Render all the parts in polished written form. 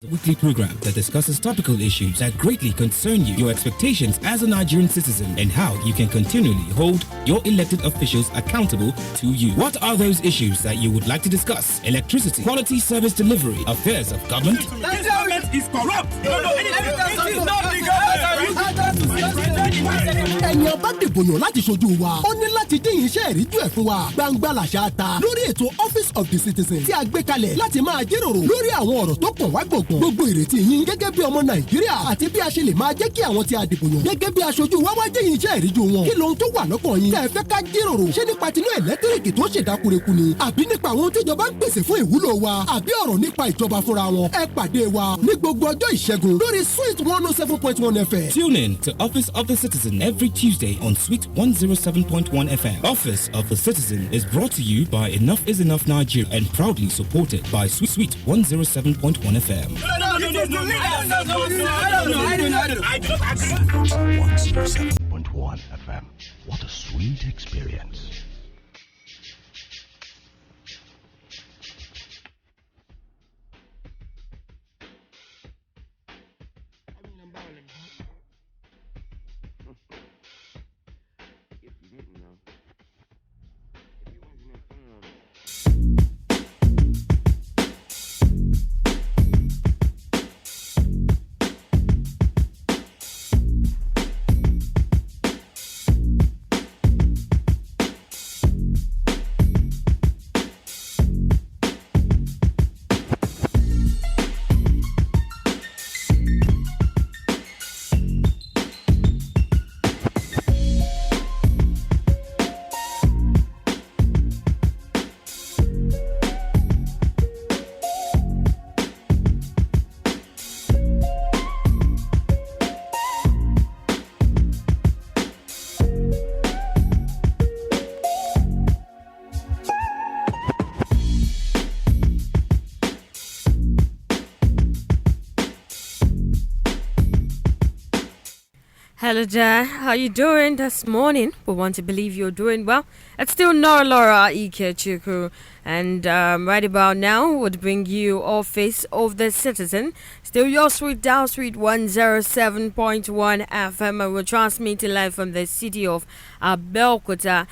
The weekly program that discusses topical issues that greatly concern you, your expectations as a Nigerian citizen, and how you can continually hold your elected officials accountable to you. What are those issues that you would like to discuss? Electricity, quality service delivery, affairs of government. This government is corrupt. It is not the government. Ẹ̀yin ọba dìbò yàn láti ṣojú wa. Ó ní láti dín iṣẹ́ ìríjú ẹ̀ fún wa. Gbangba làṣà ta lórí ètò Office of the Citizen tí a gbé kalẹ̀ láti máa jíròrò lórí àwọn ọ̀rọ̀ tó pọ̀ wá gbọ̀ngbọ̀n. Gbogbo ìrètí yín gẹ́gẹ́ bí ọmọ Nàìjíríà àti bí a ṣe lè máa jẹ́ kí àwọn tí a dìbò yàn gẹ́gẹ́ bí aṣojú wa wá dín iṣẹ́ ìríjú wọn. Kí lohun tó wà lọ́kàn yín? Tẹ́ ẹ fẹ́ ká jíròrò. Ṣé nípa tinú ẹ̀lẹ́tíríkì tó ṣèdákúrekú ni? Àbí nípa àwọn tíjọba ń pèsè fún ìwúlò wa? Àbí ọ̀rọ̀ nípa ìjọba fúnra wọn? Ẹ pàdé wa ní gbogbo ọjọ́ ìṣẹ́gun lórí Sweet 107.1 FM. Tune in to Office of the Citizen every Tuesday on Sweet 107.1 FM. Office of the Citizen is brought to you by Enough is Enough Nigeria and proudly supported by Sweet 107.1 FM. I don't know. 107.1 FM. What a sweet experience. Hello there, how you doing this morning? We want to believe you're doing well. It's still Laura Ikechuku, and right about now would bring you Office of the Citizen. Still your sweet down sweet 107.1 FM, and we're transmitting live from the city of Abeokuta.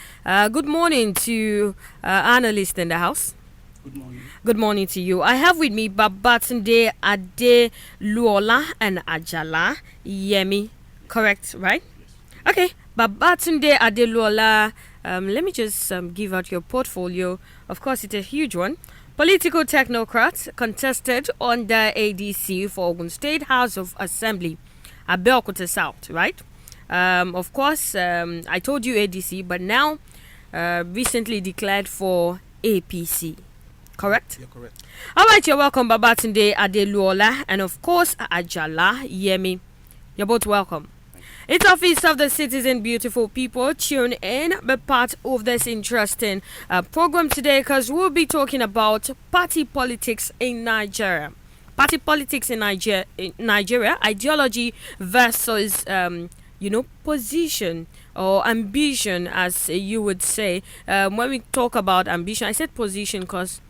Good morning to analyst in the house. Good morning. Good morning to you. I have with me Babatunde, Adeluola, and Ajala. Yemi. Correct, right? Okay, Babatunde Adeluola, let me just give out your portfolio. Of course, it's a huge one. Political technocrat contested on the ADC for Ogun State House of Assembly, Abeokuta South, right? Of course, I told you ADC, but now recently declared for APC. Correct? You're correct. All right, you're welcome, Babatunde Adeluola, and of course, Ajala, Yemi. You're both welcome. It's Office of the Citizen, beautiful people. Tune in, be part of this interesting program today because we'll be talking about party politics in Nigeria. Party politics in Nigeria, ideology versus, position or ambition, as you would say. When we talk about ambition, I said position because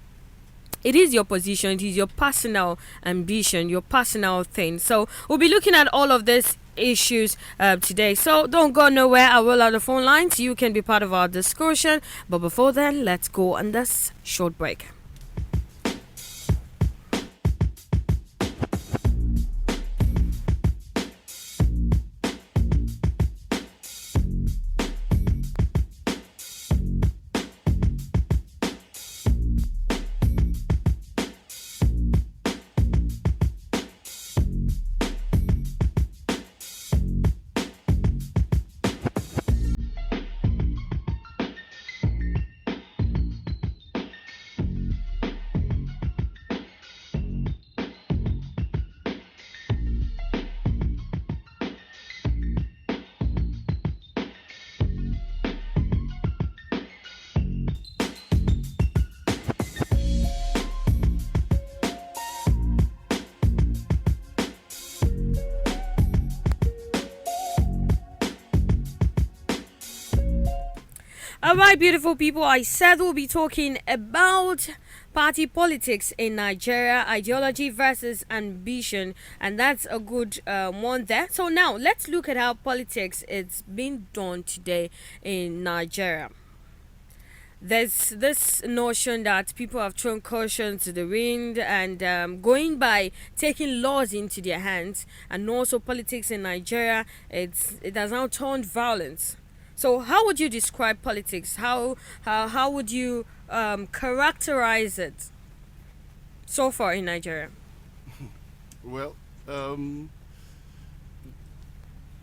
it is your position, it is your personal ambition, your personal thing. So we'll be looking at all of this issues today. So don't go nowhere. I will out the phone lines. You can be part of our discussion. But before then, let's go on this short break. All right, beautiful people. I said we'll be talking about party politics in Nigeria, ideology versus ambition, and that's a good one there. So now let's look at how politics is being done today in Nigeria. There's this notion that people have thrown caution to the wind and going by taking laws into their hands, and also politics in Nigeria, it has now turned violence. So how would you describe politics? How would you characterize it so far in Nigeria? Well,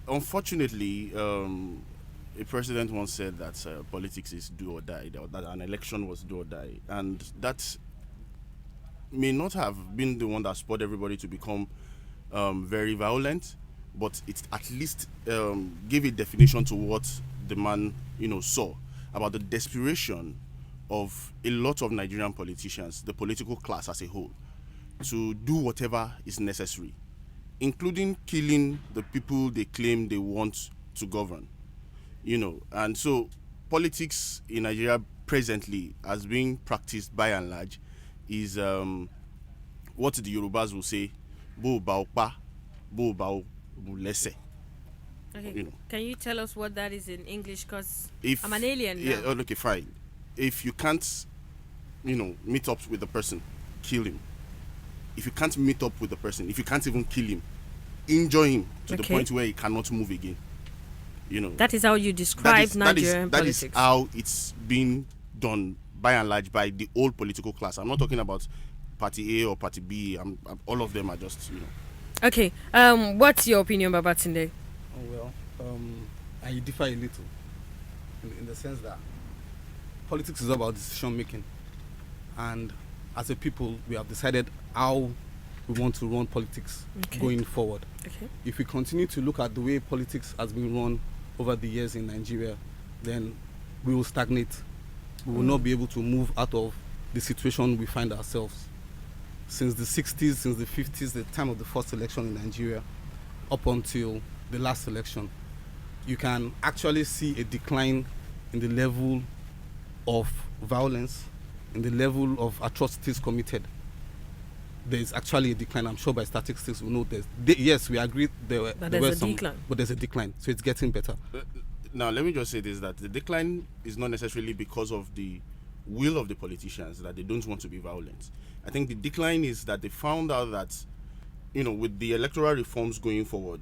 unfortunately, a president once said that politics is do or die, that an election was do or die, and that may not have been the one that spurred everybody to become very violent, but it at least gave a definition to what the man, saw about the desperation of a lot of Nigerian politicians, the political class as a whole, to do whatever is necessary, including killing the people they claim they want to govern. And so politics in Nigeria presently, as being practiced by and large, is what the Yorubas will say, bo baopa, bo bao bulese. Okay. Can you tell us what that is in English? Because I'm an alien now. Yeah, okay, fine. If you can't, meet up with the person, kill him. If you can't meet up with the person, if you can't even kill him, injure him to the point where he cannot move again. That is how you describe Nigerian politics. That is how it's been done by and large by the old political class. I'm not talking about Party A or Party B. All of them are just, Okay. What's your opinion, Babatunde? Oh, well, I differ a little in the sense that politics is about decision making, and as a people, we have decided how we want to run politics going forward. Okay. If we continue to look at the way politics has been run over the years in Nigeria, then we will stagnate. We will not be able to move out of the situation we find ourselves. Since the 60s, since the 50s, the time of the first election in Nigeria, up until the last election, you can actually see a decline in the level of violence, in the level of atrocities committed. There is actually a decline. I'm sure by statistics we know there's. Yes, we agree there were some, decline. But there's a decline, so it's getting better. Now, let me just say this: that the decline is not necessarily because of the will of the politicians that they don't want to be violent. I think the decline is that they found out that, with the electoral reforms going forward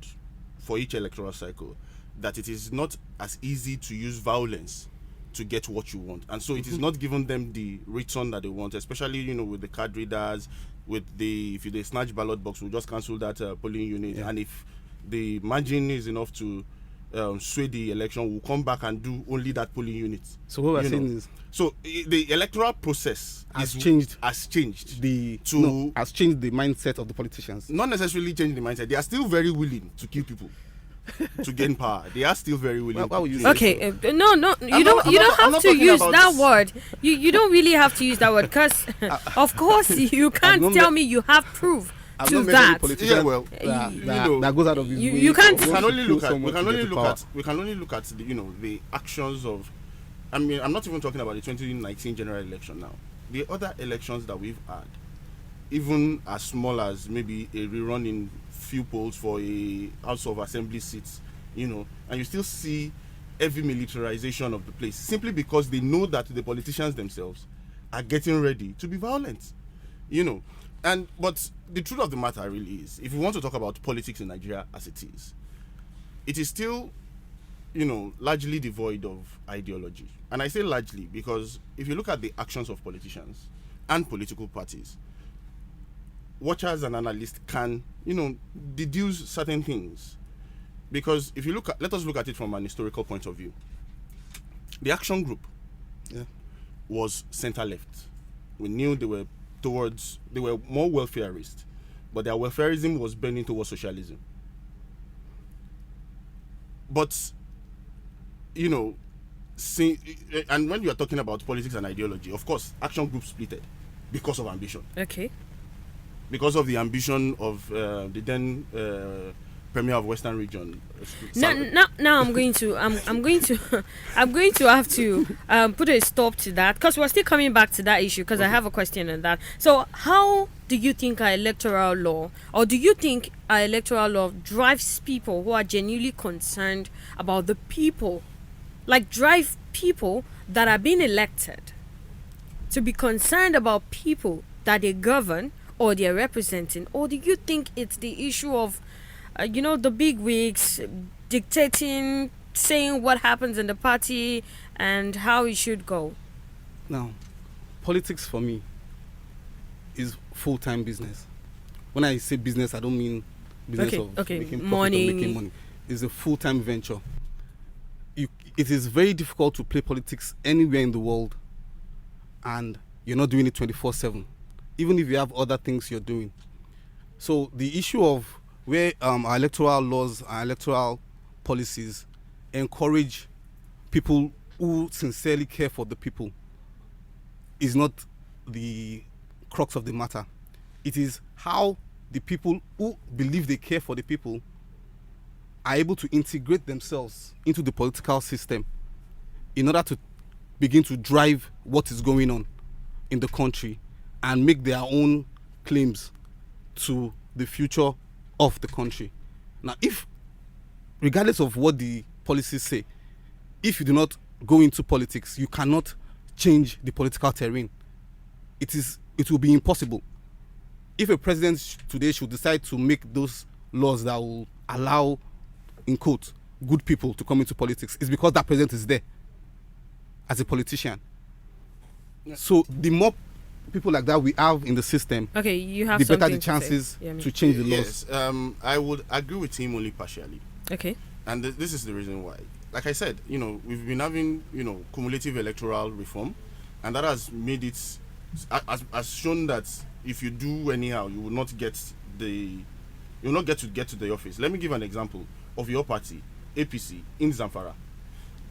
for each electoral cycle, that it is not as easy to use violence to get what you want, and so it is not giving them the return that they want, especially with the card readers, with if they snatch ballot box, we'll just cancel that polling unit, and if the margin is enough to sway the election, we'll come back and do only that polling unit. So what we're saying is, so the electoral process has changed the mindset of the politicians. Not necessarily change the mindset. They are still very willing to kill people to gain power. They are still very willing. No, you don't have to use that word. You don't really have to use that word, because of course you can't tell me you have proof to that. Yeah, well, that goes out of his way. You can't. We can only look at the actions of. I mean, I'm not even talking about the 2019 general election now. The other elections that we've had, even as small as maybe a rerun in few polls for a House of Assembly seats, and you still see heavy militarization of the place simply because they know that the politicians themselves are getting ready to be violent, but the truth of the matter really is, if we want to talk about politics in Nigeria as it is still, largely devoid of ideology. And I say largely because if you look at the actions of politicians and political parties, watchers and analysts can, deduce certain things. Because if you let us look at it from an historical point of view. The action group was center-left. We knew they were more welfareist, but their welfareism was bending towards socialism. But, and when you are talking about politics and ideology, of course, action groups splitted because of ambition. Okay. Because of the ambition of the then Premier of Western Region. Now I'm going to I'm going to I'm going to have to put a stop to that, because we're still coming back to that issue, because I have a question on that. So how do you think our electoral law, or do you think our electoral law drives people who are genuinely concerned about the people, like drive people that are being elected to be concerned about people that they govern or they're representing? Or do you think it's the issue of the big wigs dictating, saying what happens in the party and how it should go? Now, politics for me is full-time business. When I say business, I don't mean business of making profit money. or making money. It's a full-time venture. It is very difficult to play politics anywhere in the world and you're not doing it 24/7, even if you have other things you're doing. So the issue of where our electoral laws, our electoral policies encourage people who sincerely care for the people is not the crux of the matter. It is how the people who believe they care for the people are able to integrate themselves into the political system in order to begin to drive what is going on in the country and make their own claims to the future of the country. Now, if, regardless of what the policies say, if you do not go into politics, you cannot change the political terrain. It will be impossible. If a president today should decide to make those laws that will allow, in quotes, good people to come into politics, it's because that president is there as a politician. Yeah. So the more people like that we have in the system, you have the better the to chances say, to change the laws. Yes, I would agree with him only partially. Okay. And this is the reason why. Like I said, we've been having, cumulative electoral reform, and that has made it, has shown that if you do anyhow, you will not get to get to the office. Let me give an example of your party, APC, in Zamfara.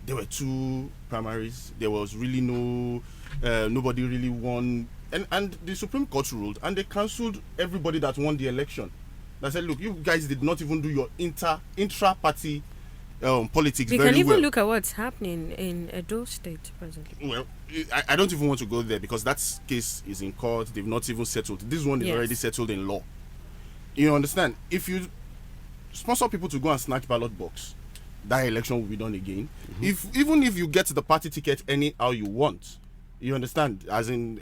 There were 2 primaries. There was really nobody really won. And the Supreme Court ruled, and they cancelled everybody that won the election. They said, look, you guys did not even do your intra-party politics very well. You can even look at what's happening in Edo State presently. Well, I don't even want to go there because that case is in court. They've not even settled. This one is already settled in law. You understand? If you sponsor people to go and snatch ballot box, that election will be done again. Mm-hmm. Even if you get the party ticket anyhow you want, you understand? As in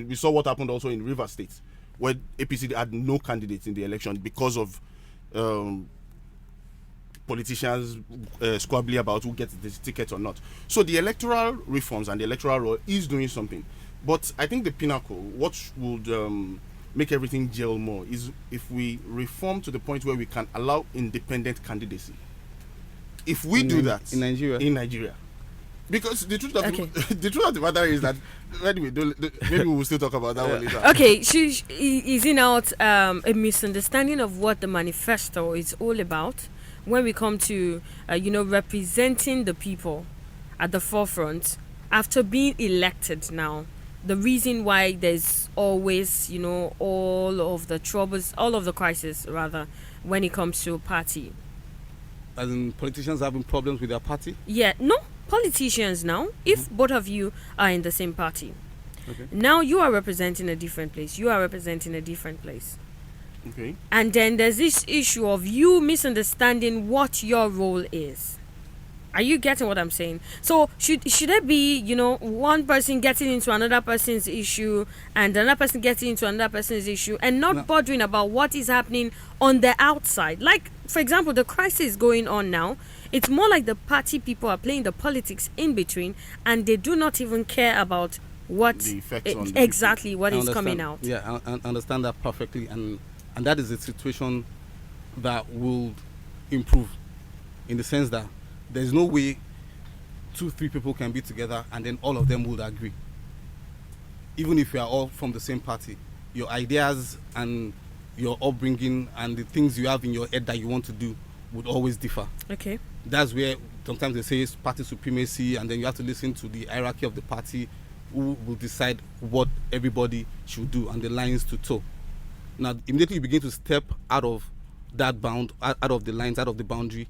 we saw what happened also in River State, where APC had no candidates in the election because of politicians squabbling about who gets the ticket or not. So the electoral reforms and the electoral law is doing something. But I think the pinnacle, what would make everything gel more, is if we reform to the point where we can allow independent candidacy. If we do that in Nigeria. Because the truth of the matter is that anyway, maybe we'll still talk about that one later. Okay, is it not a misunderstanding of what the manifesto is all about when we come to representing the people at the forefront after being elected? Now, the reason why there's always all of the troubles, all of the crisis rather, when it comes to a party. As in politicians having problems with their party? Yeah, no. Politicians now, if both of you are in the same party, now you are representing a different place, you are representing a different place. Okay. And then there's this issue of you misunderstanding what your role is. Are you getting what I'm saying? So should there be, one person getting into another person's issue and another person getting into another person's issue and not bothering about what is happening on the outside? Like, for example, the crisis going on now, it's more like the party people are playing the politics in between and they do not even care about what the effects on the exactly what is coming out. Yeah, I understand that perfectly, and that is a situation that will improve in the sense that there's no way 2-3 people can be together and then all of them would agree. Even if you are all from the same party, your ideas and your upbringing and the things you have in your head that you want to do would always differ. Okay. That's where sometimes they say it's party supremacy, and then you have to listen to the hierarchy of the party who will decide what everybody should do and the lines to toe. Now, immediately you begin to step out of that bound, out of the lines, out of the boundary,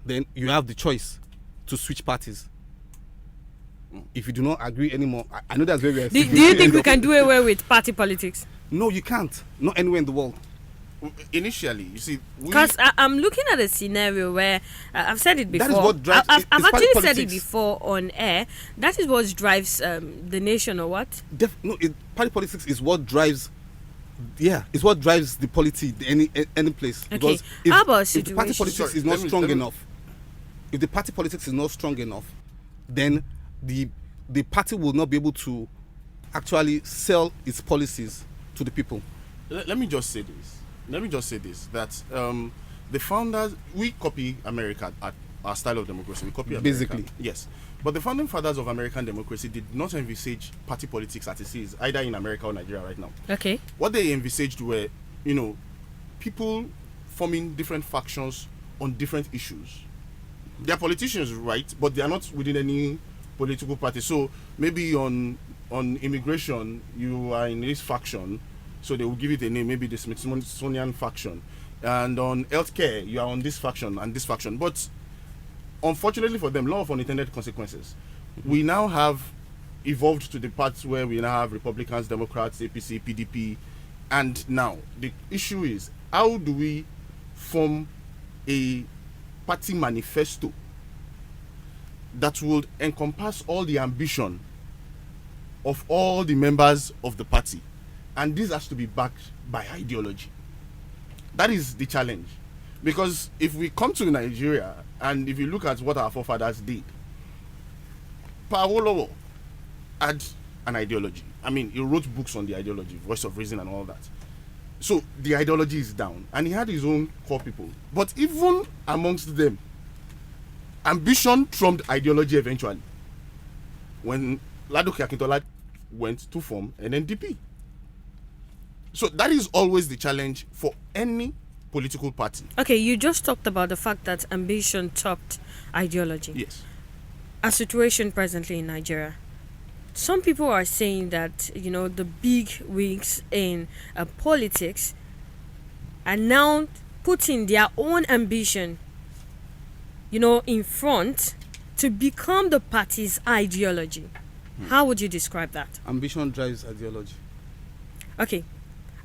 then you have the choice to switch parties. If you do not agree anymore, I know that's very. Do you think we can do away with party politics? No, you can't. Not anywhere in the world. Initially, you see, because I'm looking at a scenario where I've said it before. That is what drives. I've actually said it before on air. That is what drives the nation, or what? Party politics is what drives. Yeah, it's what drives the polity any place. Okay. Because how about if the party politics is not strong enough, if the party politics is not strong enough, then the party will not be able to actually sell its policies to the people. Let me just say this. That the founders, we copy America at our style of democracy. We copy America. Basically. Yes. But the founding fathers of American democracy did not envisage party politics as it is, either in America or Nigeria right now. Okay. What they envisaged were, people forming different factions on different issues. They are politicians, right? But they are not within any political party. So maybe on immigration, you are in this faction, so they will give it a name, maybe the Smithsonian faction. And on healthcare, you are on this faction and this faction. But unfortunately for them, law of unintended consequences. We now have evolved to the parts where we now have Republicans, Democrats, APC, PDP, and now the issue is, how do we form a party manifesto that would encompass all the ambition of all the members of the party, and this has to be backed by ideology. That is the challenge, because if we come to Nigeria and if you look at what our forefathers did, Adeluola had an ideology. I mean, he wrote books on the ideology, Voice of Reason and all that. So the ideology is down, and he had his own core people. But even amongst them, ambition trumped ideology eventually. When Ladoke Akintola went to form an NDP. So that is always the challenge for any political party. Okay, you just talked about the fact that ambition topped ideology. Yes. A situation presently in Nigeria. Some people are saying that, the big wigs in politics are now putting their own ambition, in front to become the party's ideology. How would you describe that? Ambition drives ideology. Okay.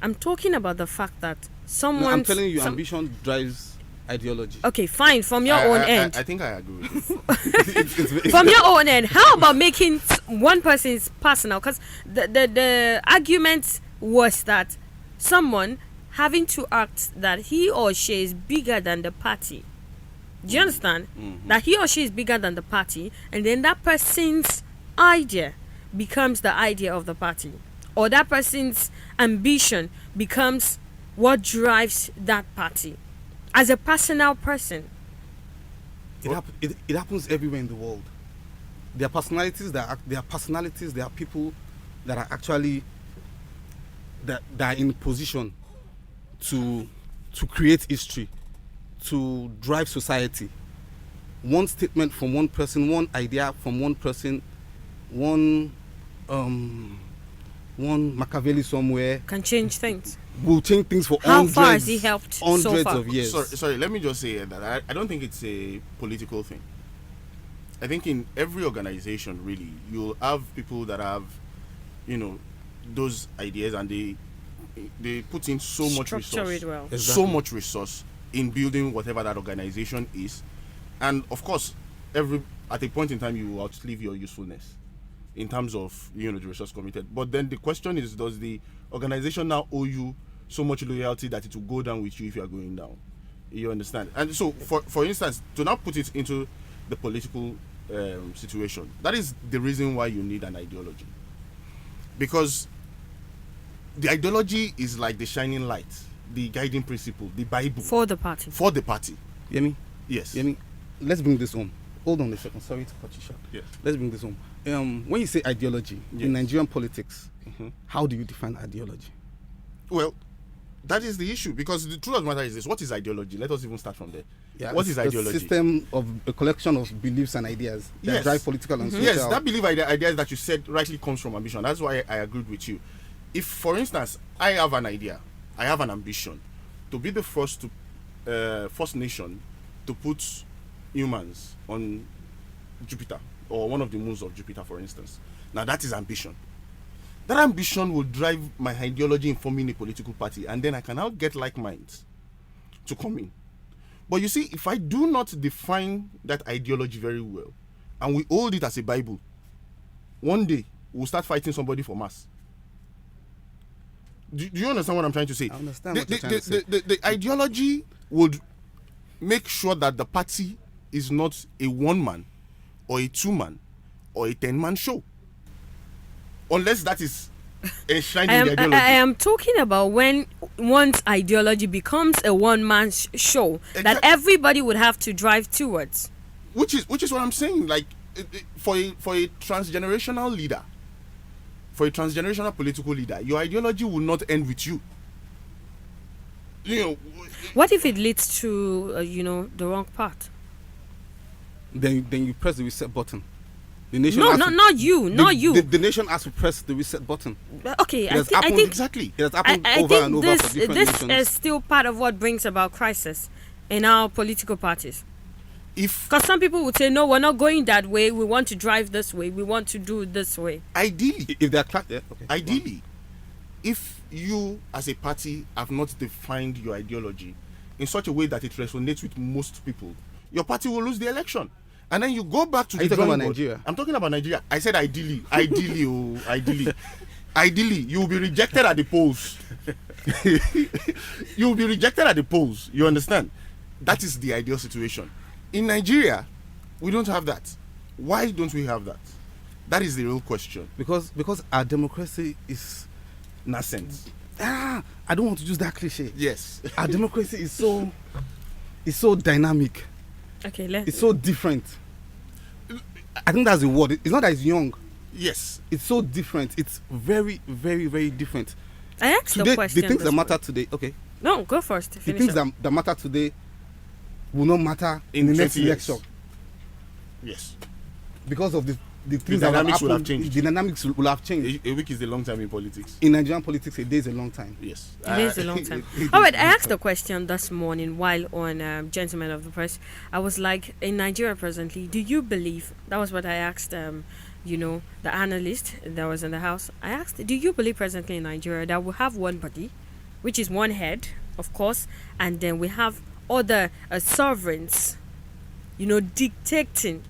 I'm talking about the fact that someone... I'm telling you, ambition drives ideology. Okay, fine. From your own end. I think I agree with you. From your own end, how about making one person's personal? Because the argument was that someone having to act that he or she is bigger than the party. Do you understand? Mm-hmm. That he or she is bigger than the party, and then that person's idea becomes the idea of the party. Or that person's ambition becomes what drives that party. As a personal person. It happens everywhere in the world. There are personalities, there are people that are actually that are in position to create history, to drive society. One statement from one person, one idea from one person, one Machiavelli somewhere can change things. Will change things for how far has he helped hundreds so far? Of years. Sorry, let me just say that I don't think it's a political thing. I think in every organization, really, you'll have people that have, those ideas, and they put in so much resource, so much resource in building whatever that organization is, and of course, at a point in time, you will outlive your usefulness in terms of the resource committed. But then the question is, does the organization now owe you so much loyalty that it will go down with you if you are going down? You understand? And so, for instance, to now put it into the political situation, that is the reason why you need an ideology, because the ideology is like the shining light, the guiding principle, the Bible for the party. Yemi? Yes. Yemi, let's bring this home. Hold on a second. Sorry to cut you short. Yes. Let's bring this home. When you say ideology in Nigerian politics, how do you define ideology? Well, that is the issue, because the truth of the matter is this: what is ideology? Let us even start from there. Yeah, what is ideology? A system of a collection of beliefs and ideas that drive political and social. Yes, that belief ideas that you said rightly comes from ambition. That's why I agreed with you. If, for instance, I have an idea, I have an ambition to be the first to first nation to put humans on Jupiter or one of the moons of Jupiter, for instance. Now that is ambition. That ambition will drive my ideology in forming a political party, and then I can now get like minds to come in. But you see, if I do not define that ideology very well, and we hold it as a Bible, one day we'll start fighting somebody for mass. Do you understand what I'm trying to say? I understand what you're trying to say. The ideology would make sure that the party is not a one-man or a two-man or a 10-man show. Unless that is enshrined in the ideology. I am talking about when one's ideology becomes a one-man show that everybody would have to drive towards. Which is what I'm saying. Like, for a transgenerational leader, for a transgenerational political leader, your ideology will not end with you. You know. What if it leads to the wrong path? Then you press the reset button. The nation not you. The nation has to press the reset button. Okay, I think exactly. It has happened I over and over for think different this nations. is still part of what brings about crisis in our political parties. Because some people would say, no, we're not going that way. We want to drive this way. We want to do it this way. Ideally, if they're ideally, if you as a party have not defined your ideology in such a way that it resonates with most people, your party will lose the election. And then you go back to the drawing board. Nigeria? I'm talking about Nigeria. I said ideally. Ideally, you will be rejected at the polls. You will be rejected at the polls. You understand? That is the ideal situation. In Nigeria, we don't have that. Why don't we have that? That is the real question. Because our democracy is nascent. I don't want to use that cliche. Yes. Our democracy is so dynamic. Okay, it's so different. I think that's the word. It's not that it's young. Yes. It's so different. It's very, very, very different. I asked the question. The things that matter today. Okay. No, go first. The things that matter today will not matter in the next election. Yes. Because of the things dynamics will have changed. The dynamics will have changed. A week is a long time in politics. In Nigerian politics, a day is a long time. Yes. It is a long time. All right, I asked the question this morning while on Gentlemen of the Press. I was like, in Nigeria presently, do you believe, that was what I asked, the analyst that was in the house. I asked, do you believe presently in Nigeria that we have one body, which is one head, of course, and then we have other sovereigns, dictating?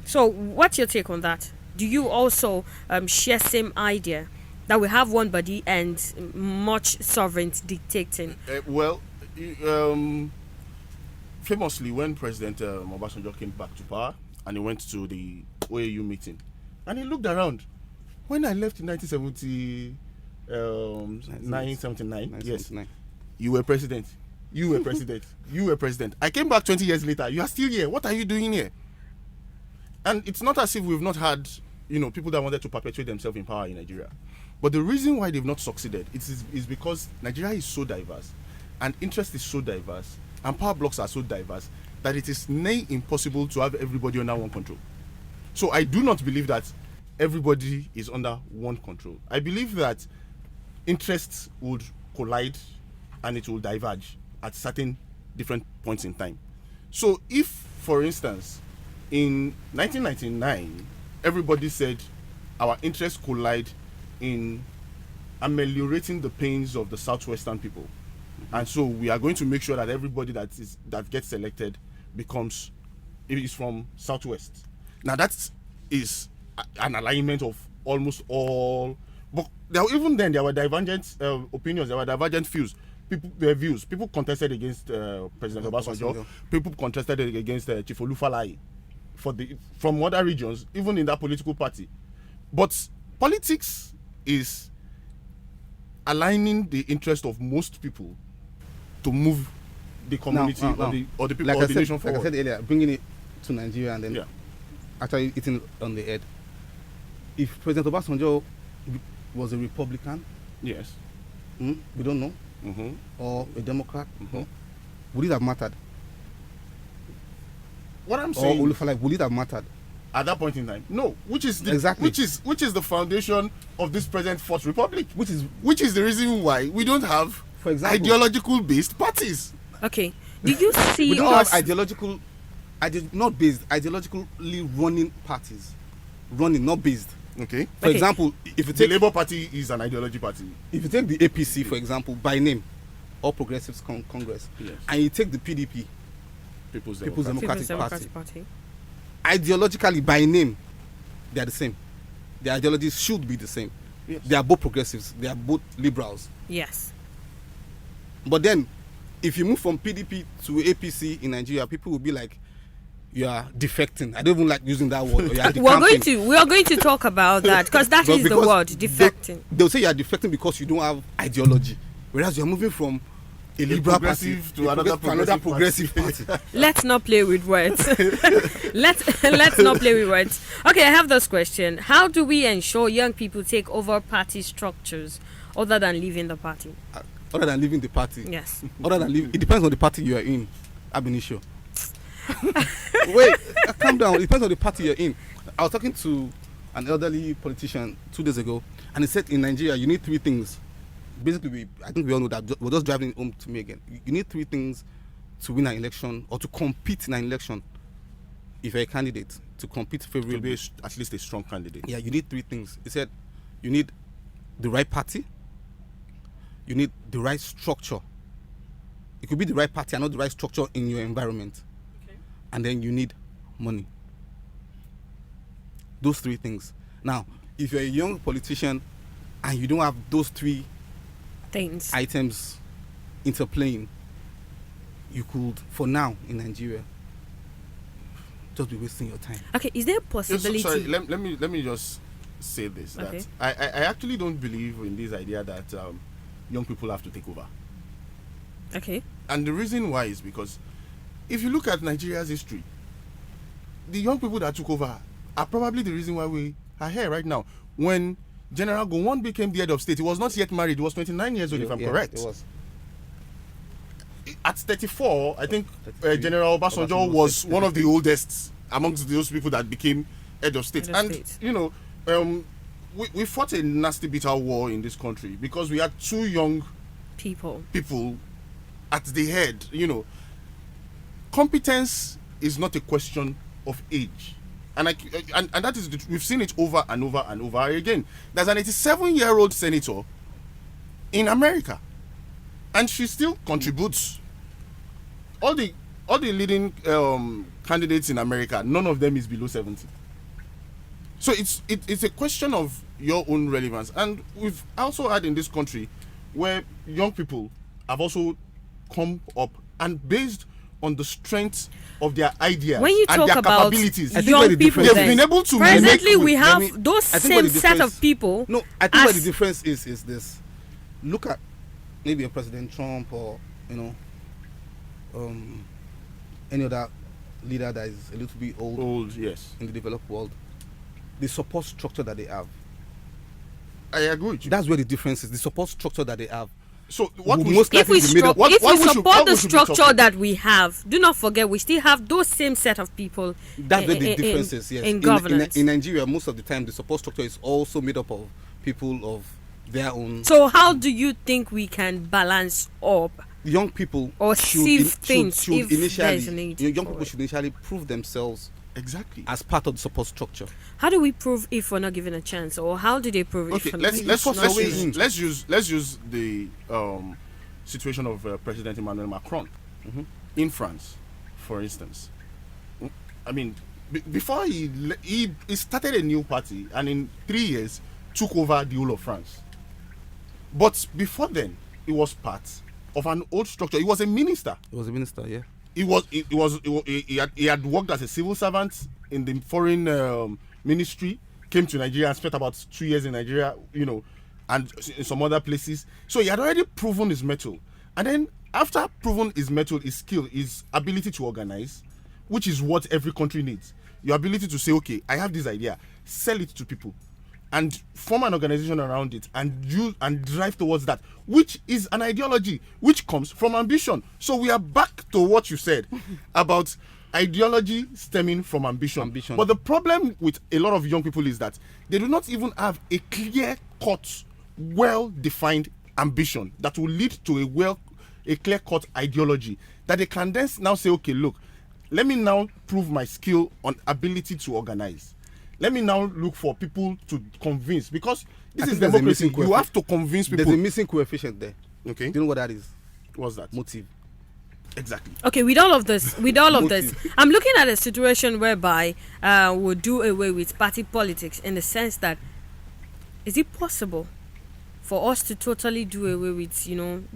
So what's your take on that? Do you also share same idea that we have one body and much sovereigns dictating? Famously, when President Obasanjo came back to power and he went to the OAU meeting and he looked around. When I left in 1979, yes, you were president. You were president. I came back 20 years later. You are still here. What are you doing here? And it's not as if we've not had, people that wanted to perpetuate themselves in power in Nigeria. But the reason why they've not succeeded is because Nigeria is so diverse, and interest is so diverse, and power blocks are so diverse, that it is near impossible to have everybody under one control. So I do not believe that everybody is under one control. I believe that interests would collide and it will diverge at certain different points in time. So if, for instance, in 1999, everybody said our interests collide in ameliorating the pains of the Southwestern people. And so we are going to make sure that everybody that gets selected is from Southwest. Now that is an alignment of almost all, but even then there were divergent opinions, there were divergent views. People contested against President Obasanjo. People contested against Chief Olufalaye from other regions, even in that political party. But politics is aligning the interest of most people to move the community or the people like or the nation forward. Like I said earlier, bringing it to Nigeria and then actually hitting on the head. If President Obasanjo was a Republican, yes, we don't know, or a Democrat, would it have mattered? What I'm saying, or would it have mattered at that point in time? No, which is the foundation of this present Fourth Republic, which is the reason why we don't have For example, ideological based parties. Okay. Do you see we don't us? have not based, ideologically running parties. Running, not based. Okay. For example, if you The take Labour Party is an ideology party. if you take the APC, for example, by name, All Progressives Congress, Yes. and you take the PDP, People's People's Democratic. Democratic Party, ideologically by name, they are the same. Their ideologies should be the same. Yes. They are both progressives. They are both liberals. Yes. But then, if you move from PDP to APC in Nigeria, people will be like, "You are defecting." I don't even like using that word. Or you are decamping. We are going to talk about that because that is the Because word defecting. They'll say you are defecting because you don't have ideology, whereas you are moving from a liberal party progressive to another progressive party. Let's not play with words. Let's not play with words. Okay, I have this question. How do we ensure young people take over party structures other than leaving the party? Other than leaving the party. Yes. Other than leaving, it depends on the party you are in. Ab initio. Wait, calm down. It depends on the party you're in. I was talking to an elderly politician 2 days ago, and he said in Nigeria you need 3 things. Basically, I think we all know that. We're just driving home to me again. You need 3 things to win an election or to compete in an election. If you're a candidate, to compete To favorably, be at least a strong candidate. yeah, you need 3 things. He said you need the right party, you need the right structure. It could be the right party and not the right structure in your environment. Okay. And then you need money. Those 3 things. Now, if you're a young politician and you don't have those 3 Things. items interplaying, you could, for now in Nigeria, just be wasting your time. Okay, is there a So, possibility? sorry, let me just say this. Okay. That I actually don't believe in this idea that young people have to take over. Okay. And the reason why is because if you look at Nigeria's history, the young people that took over are probably the reason why we are here right now. When General Gowon became the head of state, he was not yet married. He was 29 years old, if I'm correct. It was. At 34, I think 33. General Obasanjo was one of the oldest amongst those people that became head of state. Head of And, state. you know, we fought a nasty bitter war in this country because we had 2 young People. at the head. You know, competence is not a question of age. And that is we've seen it over and over and over again. There's an 87-year-old senator in America, and she still contributes. All the leading candidates in America, none of them is below 70. So it's a question of your own relevance. And we've also had in this country where young people have also come up and based on the strength of their ideas When you and talk their about capabilities, young people, they've then, been able to presently we make have those I think what same the set difference- of people. No, I think what the as- difference is this. Look at maybe a President Trump or any other leader that is a little bit old yes. in the developed world. The support structure that they have. I agree with you. That's where the difference is. The support structure that they have. So what Would we most If we, likely be made up. What if we we should- support what the we should be structure talking- that we have, do not forget we still have those same set of people. That's where the in- difference is. Yes. in governance. In Nigeria, most of the time, the support structure is also made up of people of their own. So how do you think we can balance up? Young people Or should sieve things if initially, there's a need young for people it. should initially prove themselves exactly. as part of the support structure. How do we prove if we're not given a chance, or how do they prove Okay, if we're let's not given a chance? use the situation of President Emmanuel Macron in France, for instance. I mean, before he started a new party, and in 3 years took over the whole of France. But before then, he was part of an old structure. He was a minister. He was a minister, yeah. He had worked as a civil servant in the foreign ministry, came to Nigeria and spent about 2 years in Nigeria, and in some other places. So he had already proven his mettle. And then after proving his mettle, his skill, his ability to organize, which is what every country needs. Your ability to say, okay, I have this idea, sell it to people, and form an organization around it, and drive towards that, which is an ideology which comes from ambition. So we are back to what you said about ideology stemming from ambition. But the problem with a lot of young people is that they do not even have a clear-cut, well-defined ambition that will lead to a clear-cut ideology that they can then now say, okay, look, let me now prove my skill on ability to organize. Let me now look for people to convince, because this is democracy. You have to convince people. There's a missing coefficient there. Okay. Do you know what that is? What's that? Motive. Exactly. Okay, with all of this, I'm looking at a situation whereby we'll do away with party politics, in the sense that, is it possible for us to totally do away with,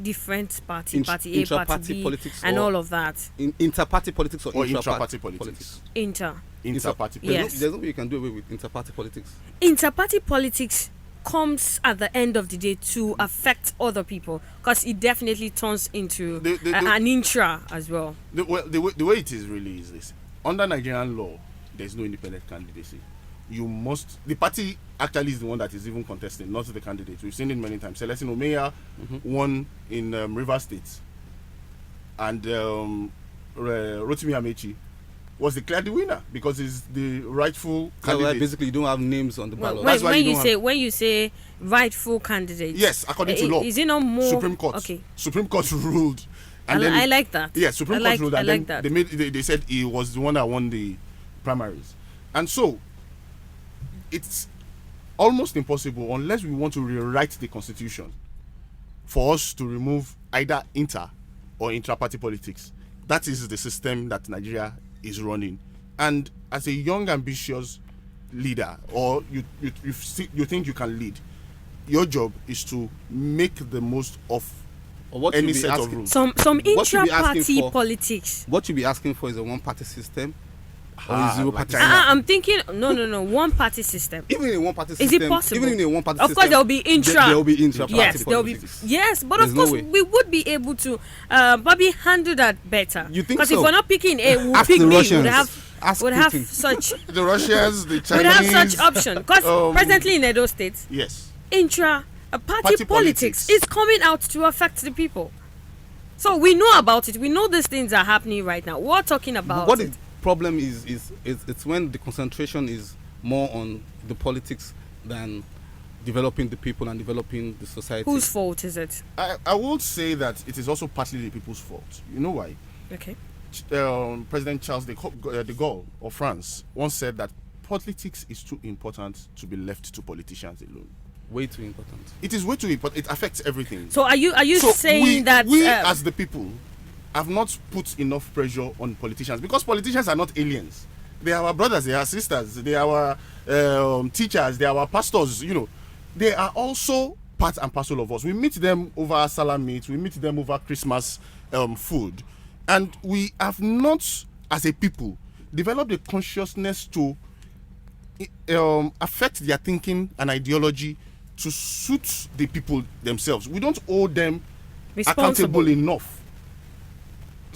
different party A, party B, politics, and all of that? Inter-party politics or intra-party politics? Inter-party. There's no way you can do away with inter-party politics. Inter-party politics comes at the end of the day to affect other people, because it definitely turns into an intra as well. The way it is really is this: under Nigerian law, there's no independent candidacy. The party actually is the one that is even contesting, not the candidate. We've seen it many times. Celestine Omeya won in Rivers State, and Rotimi Amechi was declared the winner because he's the rightful candidate. So basically, you don't have names on the ballot. When you say rightful candidate, yes, according to law, is it not more Supreme Court? Okay, Supreme Court ruled, and I like that. Yeah, Supreme Court ruled, and then they said he was the one that won the primaries, and so it's almost impossible, unless we want to rewrite the constitution, for us to remove either inter or intra-party politics. That is the system that Nigeria is running. And as a young, ambitious leader, or you think you can lead, your job is to make the most of any set of rules. Some intra-party politics. What you be asking for is a one-party system. Or zero party system? I'm thinking no one party system. Even in a one party system, is it possible? Even in a one party system, of course there will be intra party politics. Yes, but of course we would be able to probably handle that better. You think so? Because if we're not picking A, we'll pick B. Would have such the Russians, the Chinese would have such option. Because presently in Edo State, yes, party politics is coming out to affect the people. So we know about it. We know these things are happening right now. We're talking about it. Problem is it's when the concentration is more on the politics than developing the people and developing the society. Whose fault is it? I would say that it is also partly the people's fault. You know why? Okay. President Charles de Gaulle of France once said that politics is too important to be left to politicians alone. Way too important. It is way too important. It affects everything. So are you saying that we as the people have not put enough pressure on politicians, because politicians are not aliens. They are our brothers, they are sisters, they are our teachers, they are our pastors. They are also part and parcel of us. We meet them over salad meat, we meet them over Christmas food, and we have not, as a people, developed the consciousness to affect their thinking and ideology to suit the people themselves. We don't hold them accountable enough.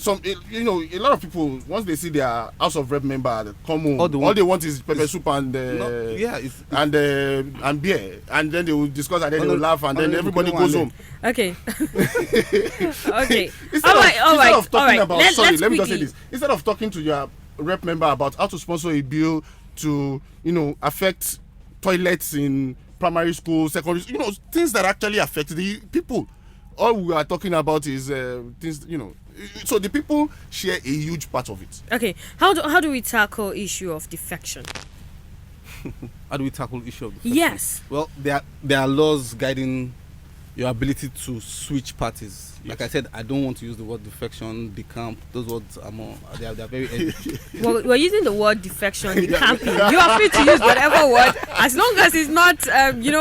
A lot of people, once they see their House of Rep member come home, all they want is pepper soup and beer, and then they will discuss and then they will laugh and then everybody goes home. Okay. Okay. Instead of talking about, let me just say this. Instead of talking to your rep member about how to sponsor a bill to, affect toilets in primary school, secondary school, things that actually affect the people. All we are talking about is things, so the people share a huge part of it. Okay, how do we tackle issue of defection? How do we tackle issue of defection? Yes. Well, there are laws guiding your ability to switch parties. Like I said, I don't want to use the word defection, decamp. Those words are more, they are very edgy. Well, we're using the word defection, decamping. You are free to use whatever word, as long as it's not,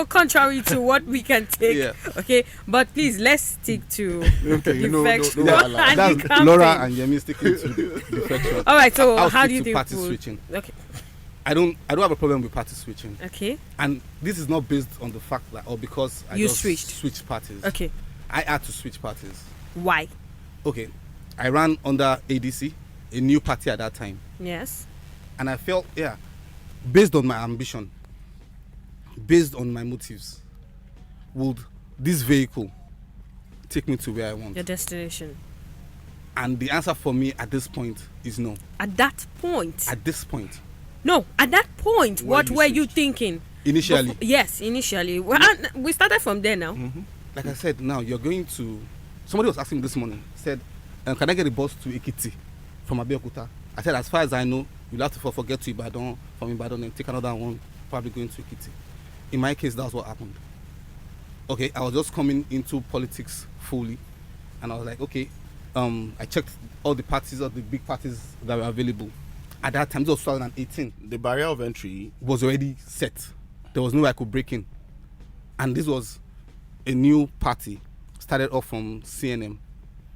contrary to what we can take. Yeah. Okay, but please, let's stick to defection. That's Laura and Yemi sticking to defection. All right, so how do you think party switching? Okay. I don't have a problem with party switching. Okay. And this is not based on the fact that, or because I just switched parties. Okay. I had to switch parties. Why? Okay. I ran under ADC, a new party at that time. Yes. And I felt, based on my ambition, based on my motives, would this vehicle take me to where I want? Your destination. And the answer for me at this point is no. At that point? At this point. No, at that point, what were you thinking? Initially. Yes, initially. We started from there now. Mm-hmm. like I said, now you're going to. Somebody was asking me this morning. Said, "Can I get a bus to Ekiti from Abeokuta?" I said, "As far as I know, you'll have to forget to Ibadan, from Ibadan, and take another one, probably going to Ekiti." In my case, that's what happened. Okay, I was just coming into politics fully, and I was like, okay, I checked all the parties, all the big parties that were available. At that time, it was 2018. The barrier of entry was already set. There was no way I could break in. And this was a new party, started off from CNM,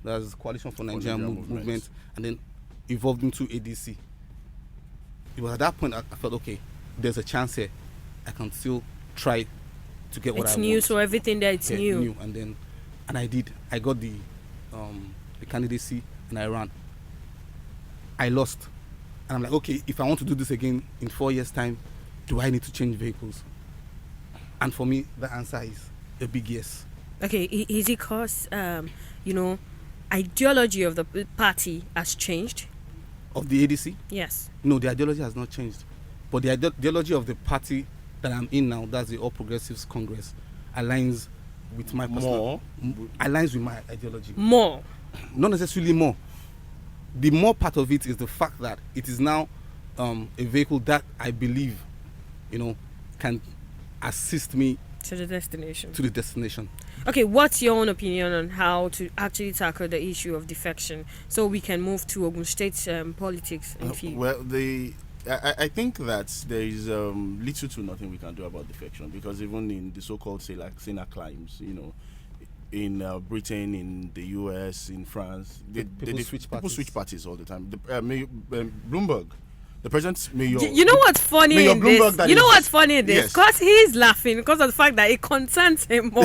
that's Coalition for Nigerian Movement, and then evolved into ADC. It was at that point I felt, okay, there's a chance here. I can still try to get what I want. It's new, so everything there, it's new. And I did. I got the candidacy and I ran. I lost. And I'm like, okay, if I want to do this again in 4 years' time, do I need to change vehicles? And for me, the answer is a big yes. Okay, is it because, ideology of the party has changed? Of the ADC? Yes. No, the ideology has not changed. But the ideology of the party that I'm in now, that's the All Progressives Congress, aligns with my personal... aligns with my ideology. More? Not necessarily more. The more part of it is the fact that it is now a vehicle that I believe, can assist me to the destination. Okay, what's your own opinion on how to actually tackle the issue of defection so we can move to Ogun State politics? I think that there is little to nothing we can do about defection, because even in the so-called Sena climes, in Britain, in the US, in France, people switch parties all the time. Bloomberg, the president, you know what's funny in this? Yes. Because he's laughing because of the fact that it concerns him more.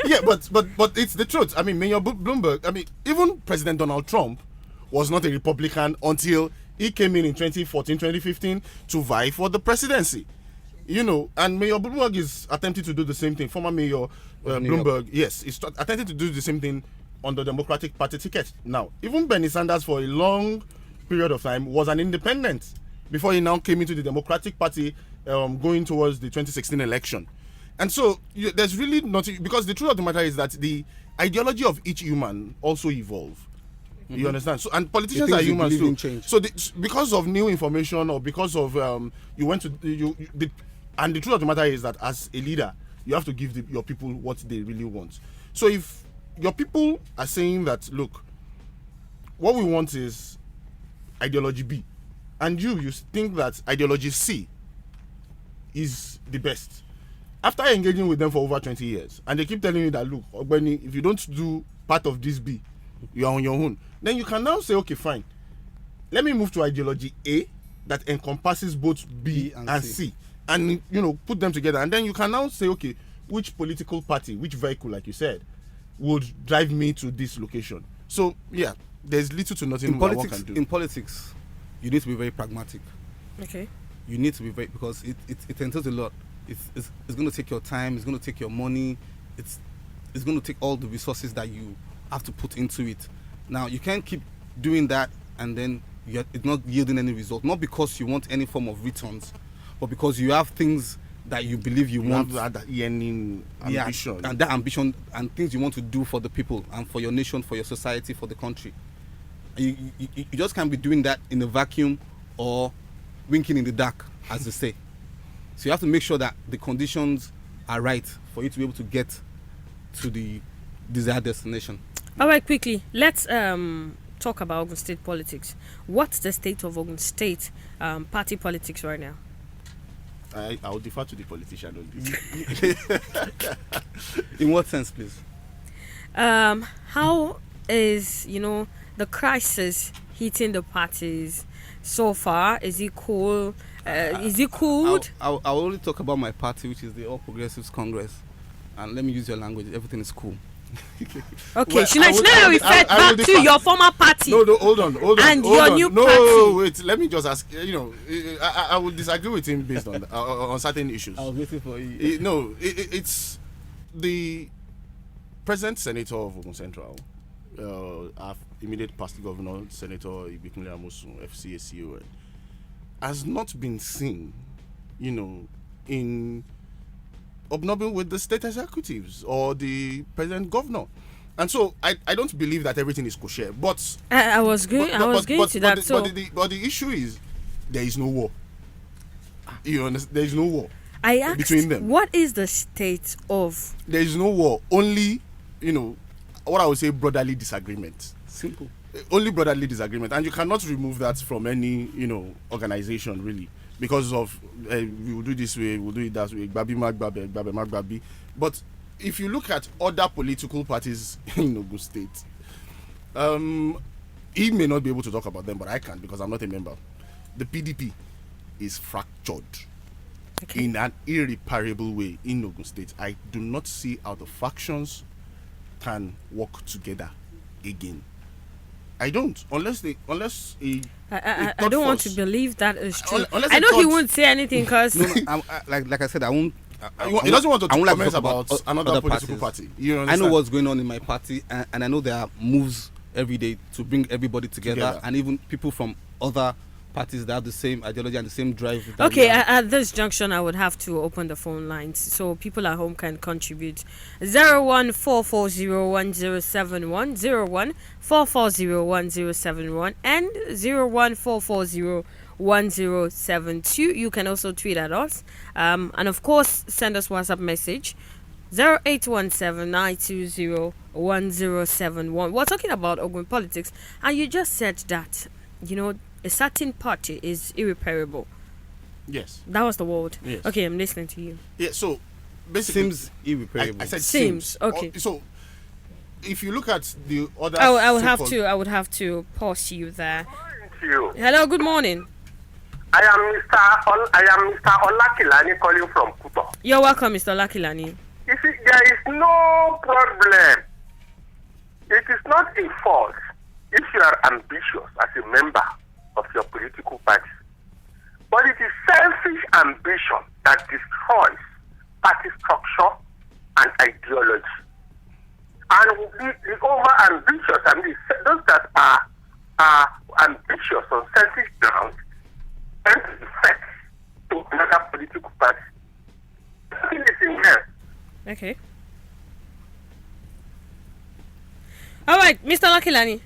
Yeah, but it's the truth. I mean, Mayor Bloomberg, even President Donald Trump was not a Republican until he came in 2014, 2015 to vie for the presidency. And Mayor Bloomberg is attempting to do the same thing. Former Mayor Bloomberg, yes, is attempting to do the same thing on the Democratic Party ticket. Now, even Bernie Sanders for a long period of time was an independent before he now came into the Democratic Party going towards the 2016 election. And so there's really nothing, because the truth of the matter is that the ideology of each human also evolve. Mm-hmm. You understand? So, and politicians are humans too. So because of new information, or because of and the truth of the matter is that as a leader, you have to give your people what they really want. So if your people are saying that, look, what we want is ideology B, and you think that ideology C is the best, after engaging with them for over 20 years, and they keep telling you that, look, Ogbeni, if you don't do part of this B, you are on your own, then you can now say, okay, fine, let me move to ideology A that encompasses both B and C. And put them together, and then you can now say, okay, which political party, which vehicle, like you said, would drive me to this location. So yeah, there's little to nothing one can do. In politics, you need to be very pragmatic. Okay. You need to be very, because it entails a lot. It's going to take your time. It's going to take your money. It's going to take all the resources that you have to put into it. Now you can't keep doing that and then it's not yielding any result. Not because you want any form of returns, but because you have things that you believe you want. Have that yearning ambition. Yeah, and that ambition and things you want to do for the people and for your nation, for your society, for the country. You just can't be doing that in a vacuum or winking in the dark, as they say. So you have to make sure that the conditions are right for you to be able to get to the desired destination. All right, quickly, let's talk about Ogun State politics. What's the state of Ogun State party politics right now? I will defer to the politician on this. In what sense, please? How is, the crisis hitting the parties so far? Is it cool? Is it cooled? I'll only talk about my party, which is the All Progressives Congress. And let me use your language. Everything is cool. Okay, well, should I refer back to your former party? No, hold on. And hold your on. new no, party. Wait, let me just ask. I will disagree with him based on certain issues. I was waiting for you. It's the present senator of Ogun Central, our immediate past governor, Senator Ibikunle Amosun, FCACON, has not been seen, in hobnobbing with the state executives or the president governor. And so I don't believe that everything is kosher. But I was going to that. But the issue is there is no war. You understand? There is no war. I asked, between them. What is the state of? There is no war. Only, what I would say, brotherly disagreement. Simple. Only brotherly disagreement, and you cannot remove that from any organization really, because of we will do this way, we'll do it that way. But if you look at other political parties in Ogun State, he may not be able to talk about them, but I can because I'm not a member. The PDP is fractured in an irreparable way in Ogun State. I do not see how the factions can work together again. I don't, unless I don't want to believe that is true. Unless I know he won't say anything because like I said, I won't. He doesn't want to comment like about another political party. You I know what's going on in my party, and I know there are moves every day to bring everybody together. And even people from other parties that have the same ideology and the same drive. Okay, at this junction, I would have to open the phone lines so people at home can contribute. 014401071, 014401071, and 014401072. You can also tweet at us, and of course, send us WhatsApp message 0817-920-1071. We're talking about Ogun politics, and you just said that a certain party is irreparable. Yes. That was the word. Yes. Okay, I'm listening to you. Yeah, so basically seems irreparable. I said seems. Okay. So if you look at the other I would have to pause you there. Hello, good morning. I am Mr. Olakilani calling from Kuto. You're welcome, Mr. Olakilani. You see, there is no problem. It is not a fault if you are ambitious as a member of your political party. But it is selfish ambition that destroys party structure and ideology. And the over-ambitious, those that are ambitious on selfish grounds, tend to defect to another political party. Nothing is in there. Okay. All right, Mr. Olakilani.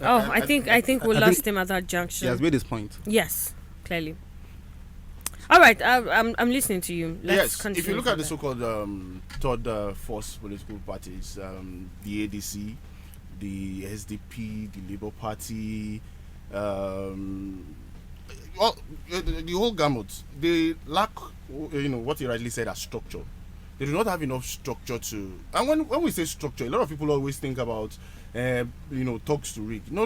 I think we lost him at that junction. He has made his point. Yes, clearly. All right, I'm listening to you. Let's continue. If you look at the so-called third force political parties, the ADC, the SDP, the Labour Party, the whole gamut, they lack, what you rightly said as structure. They do not have enough structure to. And when we say structure, a lot of people always think about, talks to rig. No.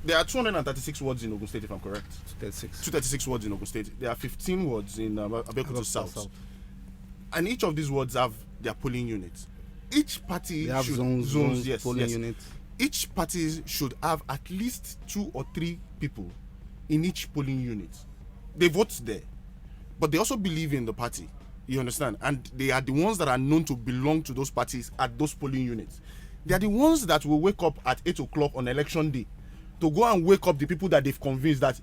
There are 236 wards in Ogun State, if I'm correct. 236 wards in Ogun State. There are 15 wards in Abeokuta South. And each of these wards have their polling units. Each party they have should zones, yes, polling yes. units. Each party should have at least 2 or 3 people in each polling unit. They vote there, but they also believe in the party. You understand? And they are the ones that are known to belong to those parties at those polling units. They are the ones that will wake up at 8 o'clock on election day to go and wake up the people that they've convinced that,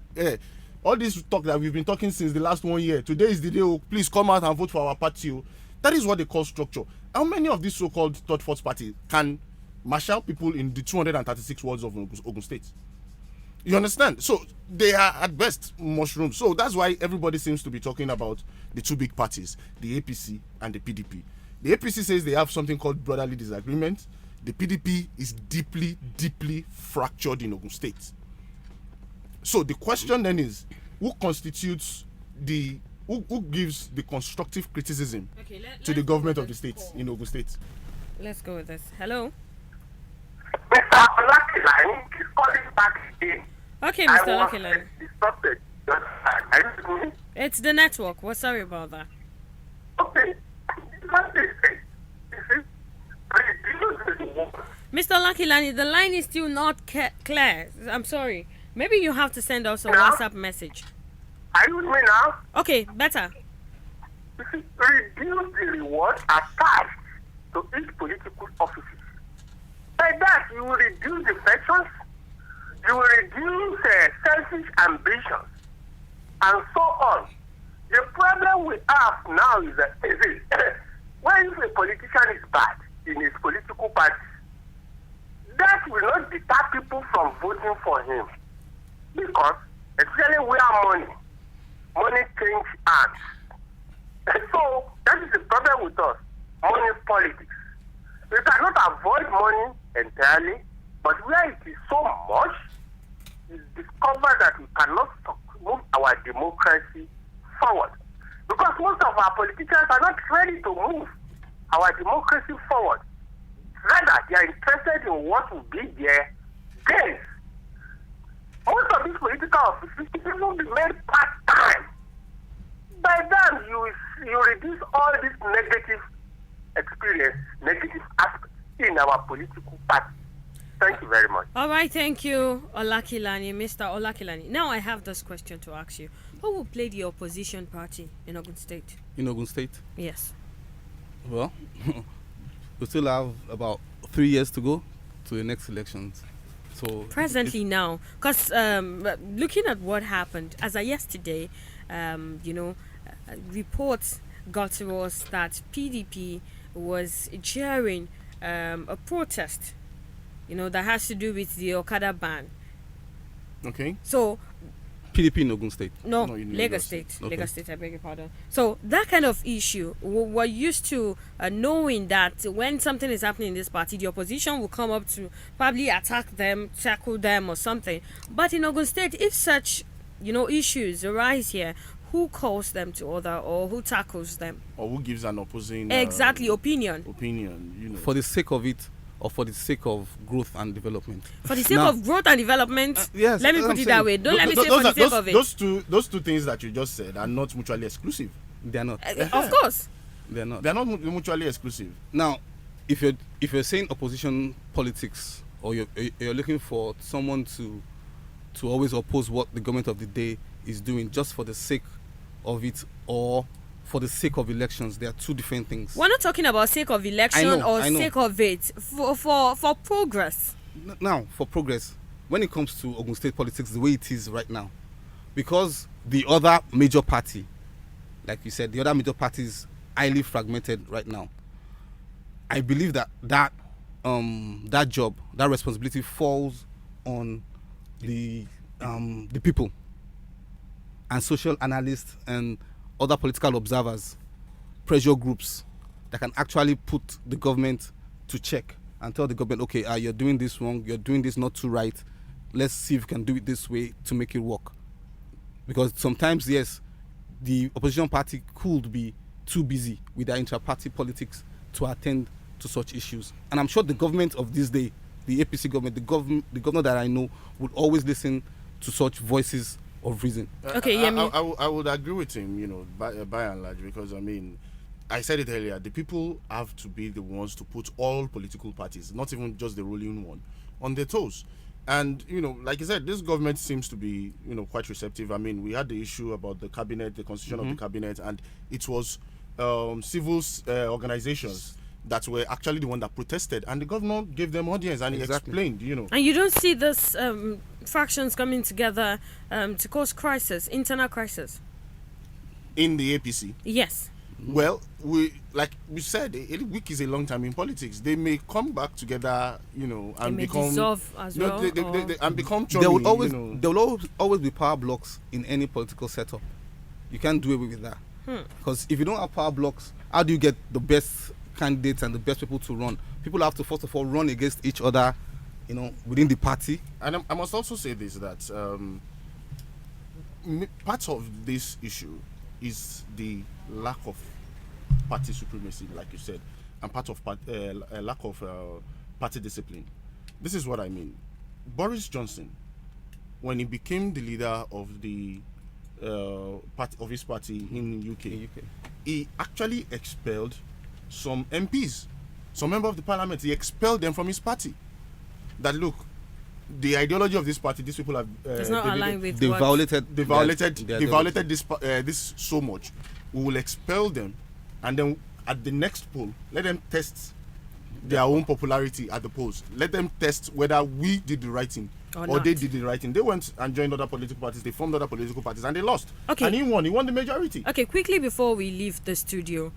all this talk that we've been talking since the last 1 year, today is the day, please come out and vote for our party. That is what they call structure. How many of these so-called third force parties can marshal people in the 236 wards of Ogun State? You understand? So they are at best mushrooms. So that's why everybody seems to be talking about the 2 big parties, the APC and the PDP. The APC says they have something called brotherly disagreement. The PDP is deeply, deeply fractured in Ogun State. So the question then is, who constitutes who gives the constructive criticism to the government of the state in Ogun State? Let's go with this. Hello. Mr. Olakilani is calling back again. Okay, Mr. Olakilani. Disrupted. It's the network. We're sorry about that. Okay. Mr. Olakilani, the line is still not clear. I'm sorry. Maybe you have to send us a WhatsApp message. Are you with me now? Okay, better. Reduce the reward attached to each political office. By that, you will reduce defections, you will reduce selfish ambitions, and so on. The problem we have now is that when a politician is bad in his political party, that will not deter people from voting for him. Because, especially where money change hands. And so, that is the problem with us, money politics. We cannot avoid money entirely, but where it is so much, we discover that we cannot move our democracy forward. Because most of our politicians are not ready to move our democracy forward. Rather, they are interested in what will be their gains. Most of these political offices will be made part-time. By then, you reduce all these negative experience, negative aspects in our political party. Thank you very much. All right, thank you, Olakilani, Mr. Olakilani. Now I have this question to ask you. Who will play the opposition party in Ogun State? In Ogun State? Yes. Well, we still have about 3 years to go to the next elections. So presently now, because looking at what happened as of yesterday, reports got to us that PDP was cheering a protest, that has to do with the Okada ban. Okay. So PDP in Ogun State? No, in Lagos State. Okay. Lagos State, I beg your pardon. So that kind of issue, we're used to knowing that when something is happening in this party, the opposition will come up to probably attack them, tackle them or something. But in Ogun State, if such, issues arise here, who calls them to order or who tackles them? Or who gives an opposing... opinion. Opinion, For the sake of it, or for the sake of growth and development? For the sake of growth and development, yes, let me put it that way. Don't let me say for the sake of it. Those two things that you just said are not mutually exclusive. They are not. Of course. They are not. They are not mutually exclusive. Now, if you're saying opposition politics, or you're looking for someone to always oppose what the government of the day is doing just for the sake of it, or for the sake of elections, they are two different things. We're not talking about sake of election I know. sake of it. For progress. Now, for progress, when it comes to Ogun State politics, the way it is right now, because the other major party, like you said, the other major party is highly fragmented right now. I believe that job, that responsibility falls on the people and social analysts and other political observers, pressure groups that can actually put the government to check and tell the government, okay, you're doing this wrong, you're doing this not too right, let's see if we can do it this way to make it work. Because sometimes, yes, the opposition party could be too busy with their inter-party politics to attend to such issues. And I'm sure the government of this day, the APC government, the governor that I know, would always listen to such voices of reason. Okay, Yemi. I would agree with him, by and large, because I said it earlier, the people have to be the ones to put all political parties, not even just the ruling one, on their toes. And, like you said, this government seems to be, quite receptive. We had the issue about the cabinet, the constitution of the cabinet, and it was civil organizations that were actually the one that protested, and the governor gave them audience and he explained, And you don't see this fractions coming together to cause internal crisis? In the APC? Yes. Well, like we said, a week is a long time in politics. They may come back together, and they may become dissolve as well. They and become chummy, there will always be power blocks in any political setup. You can't do away with that. Because if you don't have power blocks, how do you get the best candidates and the best people to run? People have to first of all run against each other, within the party. And I must also say this, that part of this issue is the lack of party supremacy, like you said, and part of lack of party discipline. This is what I mean. Boris Johnson, when he became the leader of the of his party in UK, he actually expelled some MPs, some member of the parliament. He expelled them from his party. That look, the ideology of this party, these people have it's not aligned with they what? violated this so much. We will expel them, and then at the next poll, let them test their own popularity at the polls. Let them test whether we did the right thing. or they did the right thing. They went and joined other political parties. They formed other political parties and they lost. Okay. And he won. He won the majority. Okay, quickly before we leave the studio,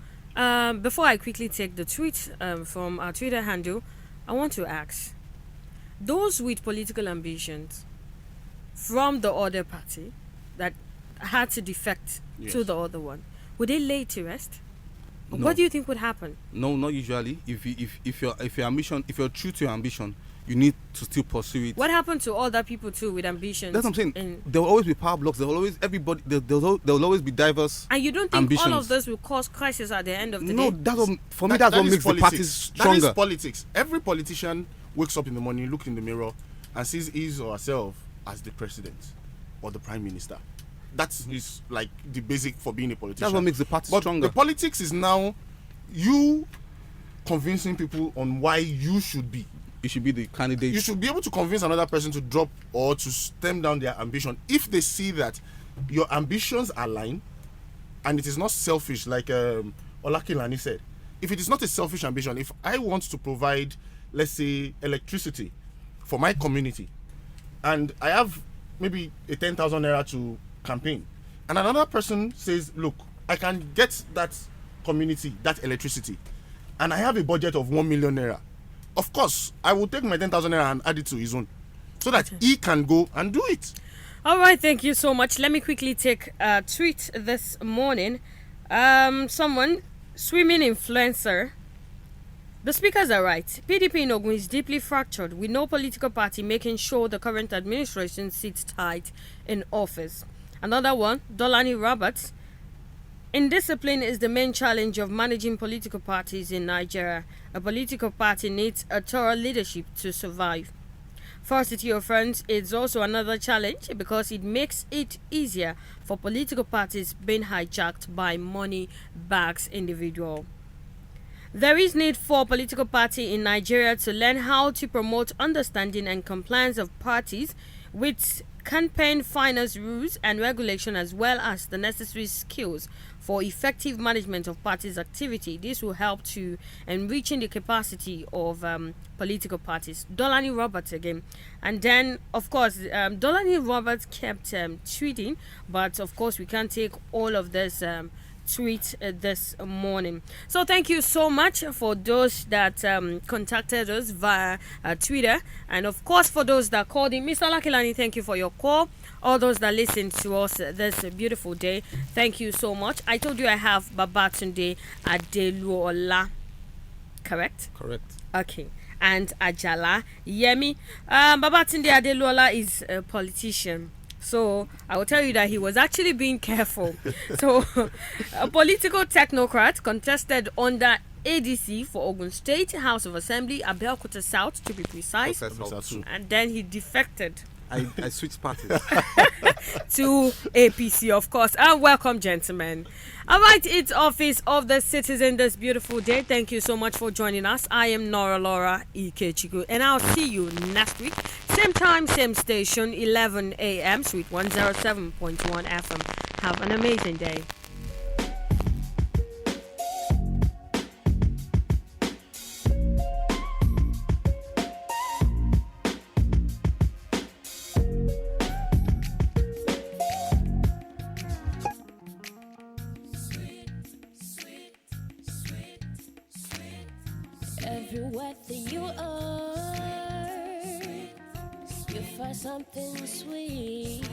before I quickly take the tweet from our Twitter handle, I want to ask those with political ambitions from the other party that had to defect to the other one, would they lay to rest? No. What do you think would happen? No, not usually. If your ambition, if you're true to your ambition, you need to still pursue it. What happened to other people too with ambitions? That's what I'm saying. There will always be power blocks. There will always there will always be diverse. And you don't think ambitions. all of this will cause crisis at the end of the day? No, that's what makes politics. The parties stronger. That is politics. Every politician wakes up in the morning, looks in the mirror, and sees his or herself as the president or the prime minister. That is like the basic for being a politician. That's what makes the party stronger. The politics is now you convincing people on why you should be. You should be the candidate. You should be able to convince another person to drop or to stem down their ambition if they see that your ambitions align and it is not selfish, like Olakilani said. If it is not a selfish ambition, if I want to provide, let's say, electricity for my community and I have maybe a 10,000 naira to campaign and another person says, look, I can get that community, that electricity, and I have a budget of 1 million naira. Of course, I will take my 10,000 naira and add it to his own so that he can go and do it. All right, thank you so much. Let me quickly take a tweet this morning. Someone, swimming influencer. The speakers are right. PDP in Ogun is deeply fractured with no political party making sure the current administration sits tight in office. Another one, Dolani Roberts. Indiscipline is the main challenge of managing political parties in Nigeria. A political party needs a thorough leadership to survive. Falsity of funds is also another challenge because it makes it easier for political parties being hijacked by money bags individual. There is need for political party in Nigeria to learn how to promote understanding and compliance of parties with campaign finance rules and regulation as well as the necessary skills for effective management of parties' activity. This will help to enriching the capacity of political parties. Dolani Roberts again. And then, of course, Dolani Roberts kept tweeting, but of course we can't take all of this tweet this morning. So thank you so much for those that contacted us via Twitter, and of course for those that called in. Mr. Lakilani, thank you for your call. All those that listened to us this beautiful day, thank you so much. I told you I have Babatunde Adeluola, correct? Correct. Okay. And Ajala Yemi. Babatunde Adeluola is a politician. So I will tell you that he was actually being careful. So a political technocrat contested under ADC for Ogun State House of Assembly, Abeokuta South to be precise, and then he defected. I switched parties to APC, of course. And welcome, gentlemen. All right, it's Office of the Citizen this beautiful day. Thank you so much for joining us. I am Nora Laura Ikechiku, and I'll see you next week. Same time, same station, 11 a.m., Sweet 107.1 FM. Have an amazing day. Everywhere that you are, you find something sweet.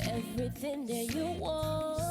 Everything that you want.